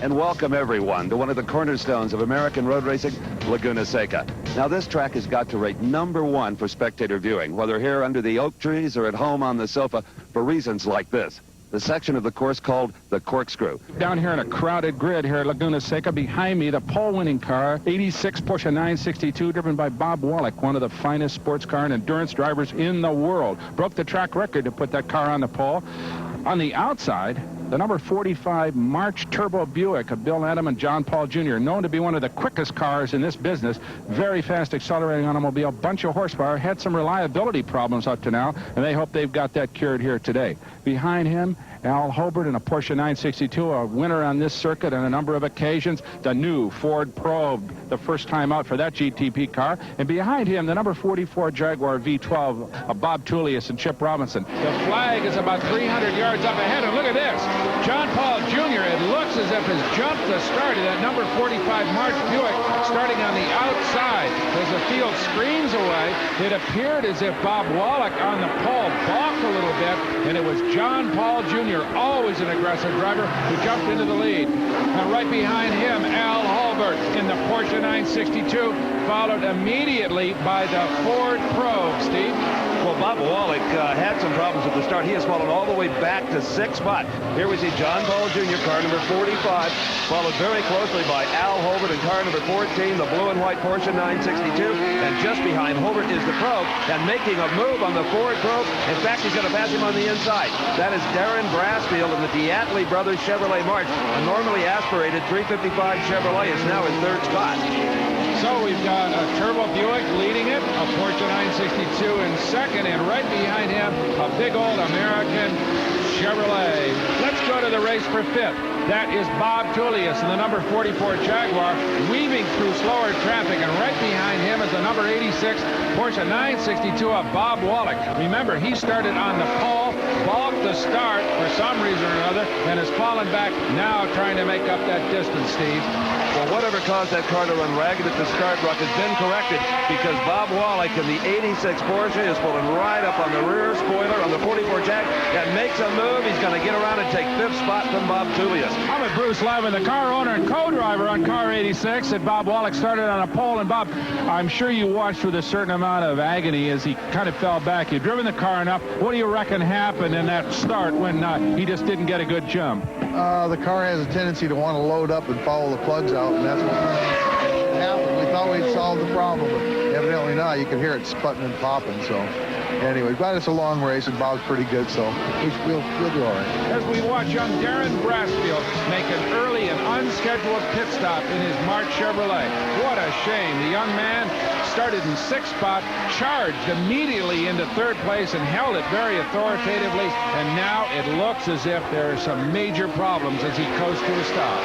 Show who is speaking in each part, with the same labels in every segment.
Speaker 1: and welcome everyone to one of the cornerstones of American road racing, Laguna Seca. Now this track has got to rate #1 for spectator viewing, whether here under the oak trees or at home on the sofa, for reasons like this. The section of the course called the Corkscrew.
Speaker 2: Down here in a crowded grid here at Laguna Seca, behind me, the pole-winning car, 86 Porsche 962, driven by Bob Wollek, one of the finest sports car and endurance drivers in the world. Broke the track record to put that car on the pole. On the outside, the number 45 March Turbo Buick of Bill Adam and John Paul Jr., known to be one of the quickest cars in this business. Very fast accelerating automobile, bunch of horsepower, had some reliability problems up to now, and they hope they've got that cured here today. Behind him, Al Holbert in a Porsche 962, a winner on this circuit on a number of occasions. The new Ford Probe, the first time out for that GTP car. And behind him, the number 44 Jaguar V12 of Bob Tullius and Chip Robinson. The flag is about 300 yards up ahead, and look at this. John Paul Jr., it looks as if has jumped the start of that number 45 March Buick, starting on the outside. As the field screams away, it appeared as if Bob Wollek on the pole balked a little bit, and it was John Paul Jr., always an aggressive driver, who jumped into the lead. And right behind him, Al Holbert in the Porsche 962, followed immediately by the Ford Probe. Steve?
Speaker 1: Well, Bob Wollek had some problems at the start. He has fallen all the way back to 6th spot. Here we see John Paul Jr., car number 45, followed very closely by Al Holbert in car number 14, the blue and white Porsche 962. And just behind Holbert is the Probe, and making a move on the Ford Probe. In fact, he's going to pass him on the inside. That is Darren Brassfield in the Diatley Brothers Chevrolet March. A normally aspirated 355 Chevrolet is now in 3rd spot.
Speaker 2: So we've got a Turbo Buick leading it, a Porsche 962 in 2nd, and right behind him, a big old American Chevrolet. Let's go to the race for 5th. That is Bob Tullius in the number 44 Jaguar, weaving through slower traffic, and right behind him is the number 86 Porsche 962 of Bob Wollek. Remember, he started on the pole, balked the start for some reason or another, and has fallen back now trying to make up that distance, Steve.
Speaker 1: Well, whatever caused that car to run ragged at the start, Brock, has been corrected, because Bob Wollek in the 86 Porsche is pulling right up on the rear spoiler on the 44 Jag and makes a move. He's going to get around and take 5th spot from Bob Tullius.
Speaker 2: I'm with Bruce Levin, the car owner and co-driver on car 86, and Bob Wollek started on a pole. And Bob, I'm sure you watched with a certain amount of agony as he kind of fell back. You've driven the car enough. What do you reckon happened in that start when he just didn't get a good jump?
Speaker 3: The car has a tendency to want to load up and follow the plugs out, and that's what happened. We thought we'd solved the problem, but evidently not. You can hear it sputting and popping, so anyway, but it's a long race, and Bob's pretty good, so we'll do all right.
Speaker 2: As we watch young Darren Brassfield make an early and unscheduled pit stop in his March Chevrolet. What a shame. The young man started in 6th spot, charged immediately into 3rd place, and held it very authoritatively, and now it looks as if there are some major problems as he coasts to a stop.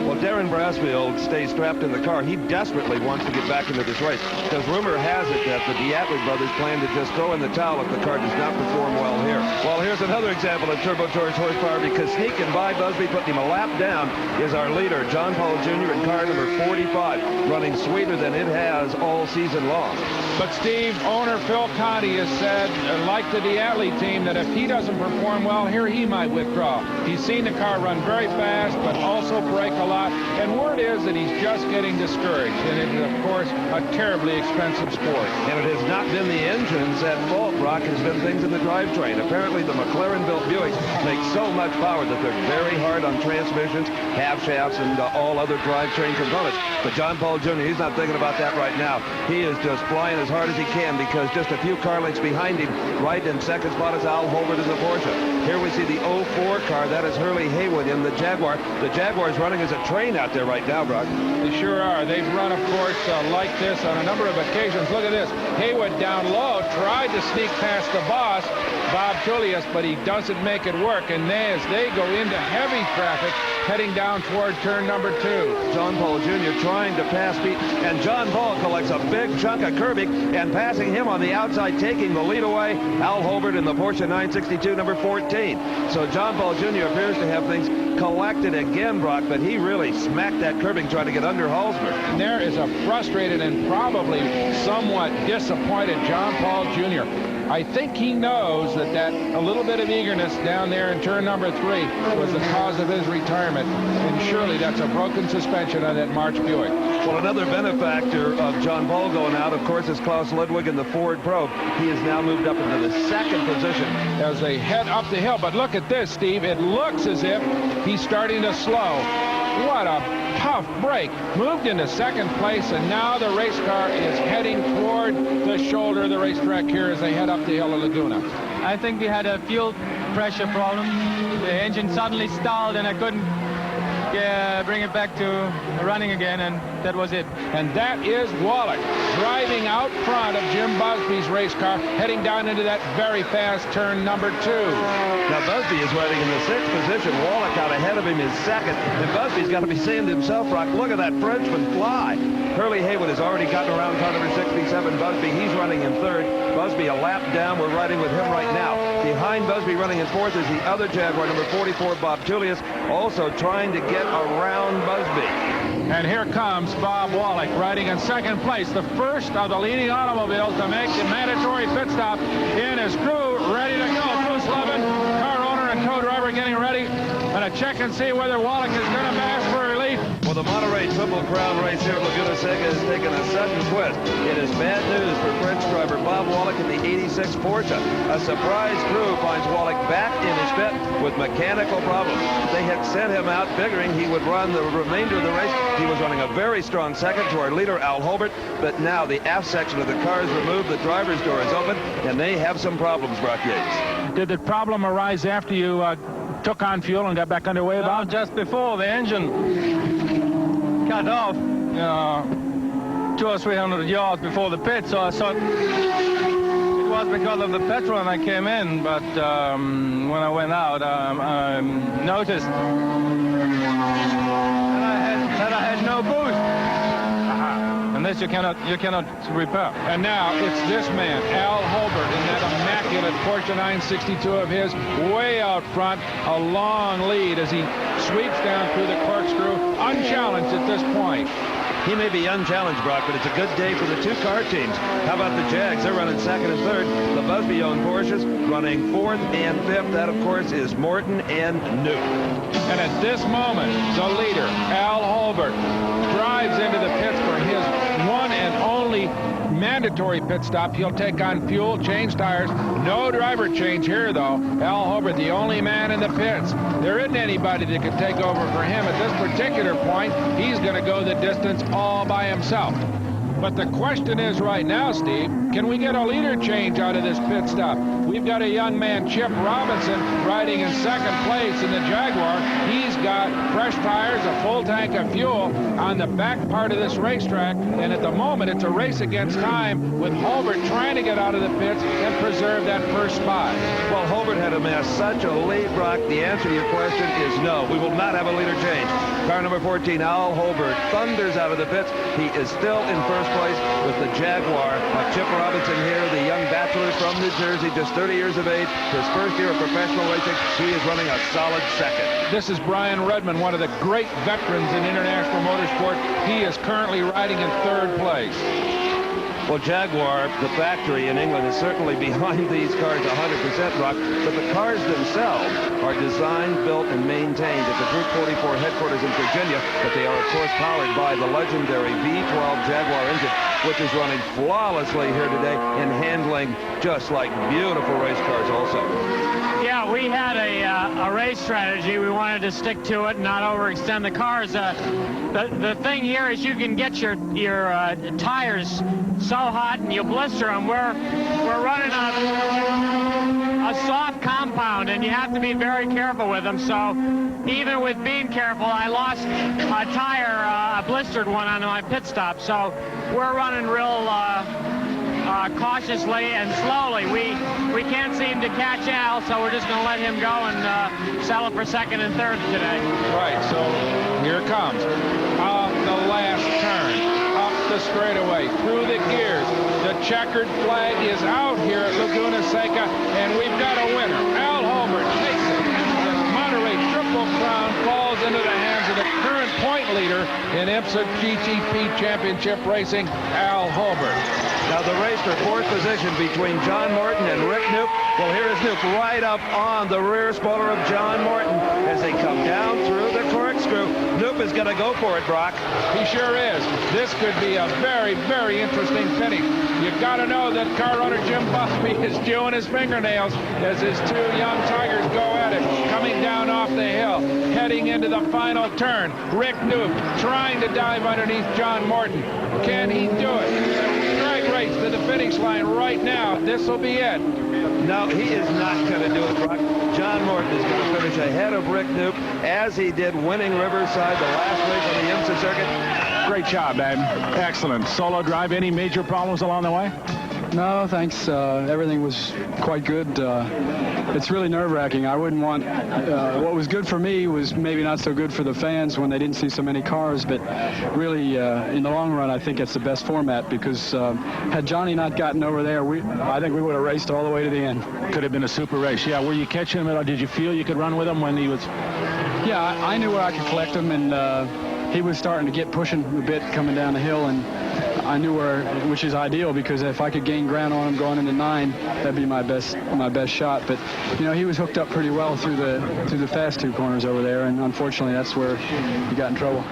Speaker 1: Well, Darren Brassfield stays strapped in the car. He desperately wants to get back into this race, because rumor has it that the Diatley brothers plan to just throw in the towel if the car does not perform well here. Well, here's another example of turbocharged horsepower, because sneaking by Busby, putting him a lap down, is our leader, John Paul Jr. in car number 45, running sweeter than it has all season long.
Speaker 2: But Steve, owner Phil Conti has said, like the Diatley team, that if he doesn't perform well here, he might withdraw. He's seen the car run very fast, but also brake a lot, and word is that he's just getting discouraged, and it is, of course, a terribly expensive sport.
Speaker 1: And it has not been the engines at fault, Brock. It's been things in the drivetrain. Apparently, the McLaren-built Buicks make so much power that they're very hard on transmissions, half shafts, and all other drivetrain components. But John Paul Jr., he's not thinking about that right now. He is just flying as hard as he can, because just a few car lengths behind him, right in 2nd spot is Al Holbert in the Porsche. Here we see the 04 car. That is Hurley Haywood in the Jaguar. The Jaguar is running as a train out there right now, Brock.
Speaker 2: They sure are. They've run, of course, like this on a number of occasions. Look at this. Haywood down low, tried to sneak past the boss, Bob Tullius, but he doesn't make it work. And as they go into heavy traffic, heading down toward turn number 2.
Speaker 1: John Paul Jr. trying to pass Pete, and John Paul collects a big chunk of curbing, and passing him on the outside, taking the lead away, Al Holbert in the Porsche 962, number 14. So John Paul Jr. appears to have things collected again, Brock, but he really smacked that curbing trying to get under Halsmer.
Speaker 2: And there is a frustrated and probably somewhat disappointed John Paul Jr. I think he knows that a little bit of eagerness down there in turn number 3 was the cause of his retirement. And surely that's a broken suspension on that March Buick.
Speaker 1: Well, another benefactor of John Ball going out, of course, is Klaus Ludwig in the Ford Probe. He has now moved up into the 2nd position
Speaker 2: as they head up the hill. But look at this, Steve. It looks as if he's starting to slow. What a tough break. Moved into 2nd place, and now the race car is heading toward the shoulder of the racetrack here as they head up the hill of Laguna.
Speaker 4: I think we had a fuel pressure problem. The engine suddenly stalled, and I couldn't bring it back to running again, and that was it.
Speaker 2: And that is Wollek driving out front of Jim Busby's race car, heading down into that very fast turn number 2.
Speaker 1: Now Busby is riding in the 6th position. Wollek out ahead of him is 2nd. And Busby's got to be saying to himself, Brock, look at that Frenchman fly. Hurley Haywood has already gotten around car number 67, Busby. He's running in 3rd. Busby a lap down. We're riding with him right now. Behind Busby running in 4th is the other Jaguar, number 44, Bob Tullius, also trying to get around Busby.
Speaker 2: And here comes Bob Wollek riding in 2nd place, the first of the leading automobiles to make the mandatory pit stop in his crew, ready to go. Bruce Levin, car owner and co-driver, getting ready. And a check and see whether Wollek is going to mash for relief.
Speaker 1: Well, the Monterey Triple Crown race here at Laguna Seca has taken a sudden twist. It is bad news for French driver Bob Wollek in the 86 Porsche. A surprise crew finds Wollek back in his pit with mechanical problems. They had sent him out figuring he would run the remainder of the race. He was running a very strong 2nd to our leader, Al Holbert, but now the aft section of the car is removed, the driver's door is open, and they have some problems, Brock Yates.
Speaker 2: Did the problem arise after you took on fuel and got back underway, Bob?
Speaker 4: Just before the engine cut off, 200 or 300 yards before the pit, so I thought it was because of the petrol when I came in, but when I went out, I noticed that I had no boost. And this you cannot repair.
Speaker 2: And now it's this man, Al Holbert, in that immaculate Porsche 962 of his, way out front, a long lead as he sweeps down through the corkscrew, unchallenged at this point.
Speaker 1: He may be unchallenged, Brock, but it's a good day for the 2 car teams. How about the Jags? They're running 2nd and 3rd. The Busby-owned Porsches running 4th and 5th. That, of course, is Morton and Newton.
Speaker 2: And at this moment, the leader, Al Holbert, drives into the pits for his one and only mandatory pit stop. He'll take on fuel, change tires. No driver change here, though. Al Holbert, the only man in the pits. There isn't anybody that can take over for him at this particular point. He's going to go the distance all by himself. But the question is right now, Steve, can we get a leader change out of this pit stop? We've got a young man, Chip Robinson, riding in 2nd place in the Jaguar. He's got fresh tires, a full tank of fuel on the back part of this racetrack. And at the moment, it's a race against time with Holbert trying to get out of the pits and preserve that first spot.
Speaker 1: Well, Holbert had amassed such a lead, Brock. The answer to your question is no. We will not have a leader change. Car number 14, Al Holbert, thunders out of the pits. He is still in first place with the Jaguar. Chip Robinson here, the young bachelor from New Jersey, just 30 years of age. His first year of professional racing. He is running a solid 2nd.
Speaker 2: This is Brian Redmond, one of the great veterans in international motorsport. He is currently riding in 3rd place.
Speaker 1: Well, Jaguar, the factory in England, is certainly behind these cars 100%, Brock, but the cars themselves are designed, built, and maintained at the Group 44 headquarters in Virginia, but they are, of course, powered by the legendary V12 Jaguar engine, which is running flawlessly here today and handling just like beautiful race cars also.
Speaker 5: Yeah, we had a race strategy. We wanted to stick to it and not overextend the cars. The thing here is you can get your tires so hot and you blister them. We're running a soft compound, and you have to be very careful with them. So even with being careful, I lost a tire, a blistered one, on my pit stop. So we're running real cautiously and slowly. We can't seem to catch Al, so we're just going to let him go and settle for 2nd and 3rd today.
Speaker 2: Right, so here it comes. The last turn, up the straightaway, through the gears. The checkered flag is out here at Laguna Seca, and we've got a winner. Al Holbert takes it. The Monterey Triple Crown falls into the hands of the current point leader in IMSA GTP Championship Racing, Al Holbert.
Speaker 1: Now the race for fourth position between John Morton and Rick Knoop. Well, here is Knoop right up on the rear spoiler of John Morton as they come down through the corkscrew. Knoop is going to go for it, Brock.
Speaker 2: He sure is. This could be a very, very interesting finish. You got to know that car owner Jim Busby is chewing his fingernails as his two young Tigers go at it, coming down off the hill, heading into the final turn. Rick Knoop trying to dive underneath John Morton. Can he do it? Drag race to the finish line right now. This will be it.
Speaker 1: No, he is not going to do it, Brock. John Morton is going to finish ahead of Rick Knoop, as he did winning Riverside the last race on the IMSA circuit.
Speaker 2: Great job, man. Excellent. Solo drive. Any major problems along the way?
Speaker 6: No, thanks. Everything was quite good. It's really nerve-wracking. I wouldn't want... what was good for me was maybe not so good for the fans when they didn't see so many cars, but really, in the long run, I think it's the best format because had Johnny not gotten over there, I think we would have raced all the way to the end.
Speaker 2: Could have been a super race. Yeah, were you catching him at all? Did you feel you could run with him when he was...
Speaker 6: Yeah, I knew where I could collect him, and he was starting to get pushing a bit coming down the hill, and I knew where, which is ideal because if I could gain ground on him going into 9, that'd be my best shot. But you know, he was hooked up pretty well through the fast 2 corners over there, and unfortunately, that's where he got in trouble.